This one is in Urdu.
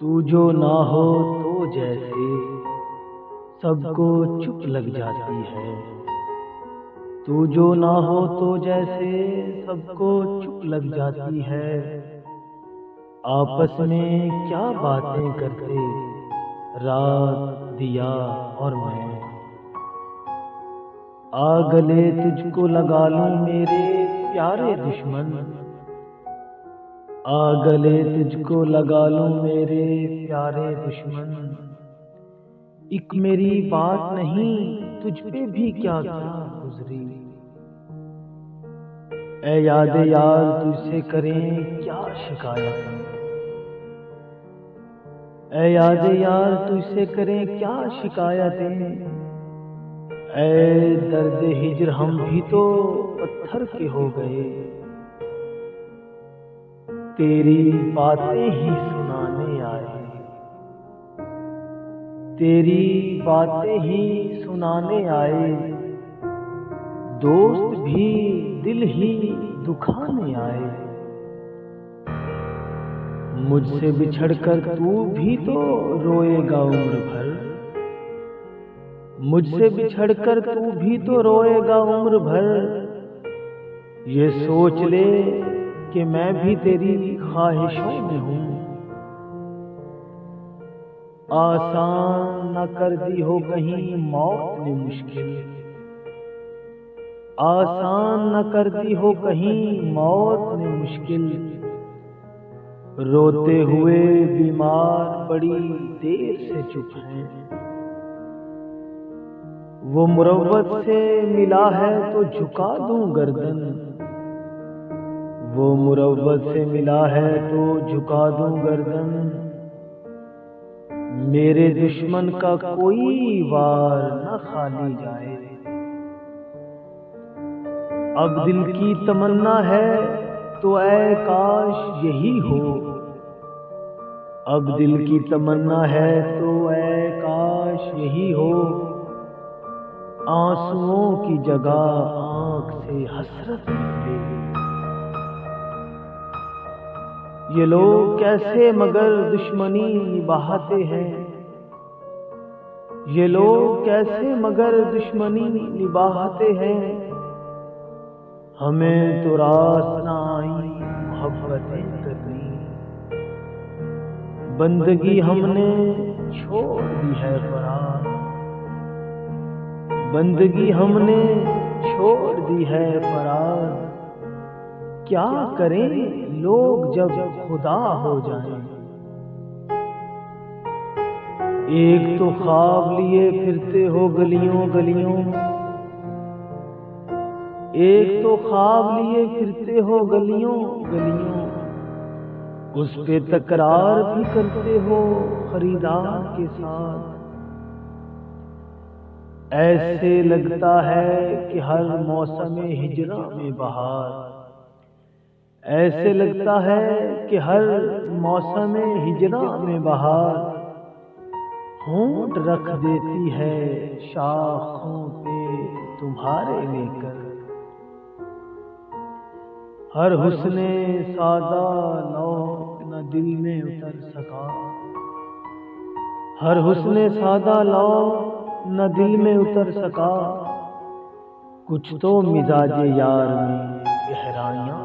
تو جو نہ ہو تو جیسے سب کو چپ لگ جاتی ہے، تو جو نہ ہو تو جیسے سب کو چپ لگ جاتی ہے۔ آپس میں کیا باتیں کرتے رات دیا اور میں، آ گلے تجھ کو لگا لوں میرے پیارے دشمن، آ گلے تجھ کو لگا لوں میرے پیارے دشمن۔ ایک میری بات نہیں تجھ پہ بھی کیا کیا گزری، اے یاد یار تجھ سے کریں کیا شکایتیں، اے یاد یار تجھ سے کریں کیا شکایتیں۔ اے درد ہجر ہم بھی تو پتھر کے ہو گئے، تیری باتیں ہی سنانے آئے، تیری باتیں ہی سنانے آئے، دوست بھی دل ہی دکھانے آئے۔ مجھ سے بچھڑ کر تو بھی تو روئے گا عمر بھر، مجھ سے بچھڑ کر تو بھی تو روئے گا عمر بھر۔ یہ سوچ لے کہ میں بھی تیری خواہشوں میں ہوں، آسان نہ کر دی ہو کہیں موت نے مشکل، آسان نہ کر دی ہو کہیں موت نے مشکل۔ روتے ہوئے بیمار بڑی دیر سے چپ ہیں، وہ مروت سے ملا ہے تو جھکا دوں گردن، وہ مروت سے ملا ہے تو جھکا دوں گردن۔ میرے دشمن کا کوئی وار نہ خالی جائے، اب دل کی تمنا ہے تو اے کاش یہی ہو، اب دل کی تمنا ہے تو اے کاش یہی ہو۔ آنسوؤں کی جگہ آنکھ سے حسرت نکلے، یہ لوگ کیسے مگر دشمنی نبھاتے ہیں، یہ لوگ کیسے مگر دشمنی نبھاتے ہیں۔ ہمیں تو راس نہ آئی محبتیں کرنی، بندگی ہم نے چھوڑ دی ہے فرار، بندگی ہم نے چھوڑ دی ہے فرار۔ کیا کریں لوگ جب خدا ہو جائیں، ایک تو خواب لیے پھرتے ہو گلیوں گلیوں، ایک تو خواب لیے پھرتے ہو گلیوں گلیوں، اس پہ تکرار بھی کرتے ہو خریدار کے ساتھ۔ ایسے لگتا ہے کہ ہر موسم ہجراں میں بہار، ایسے لگتا ہے کہ ہر موسم ہجراں میں بہار، ہونٹ رکھ دیتی ہے شاخوں پہ تمہارے لے کر۔ ہر حسن سادہ لو نہ دل میں اتر سکا، ہر حسن سادہ لو نہ دل میں اتر سکا، کچھ تو مزاج یار میں گہرائیاں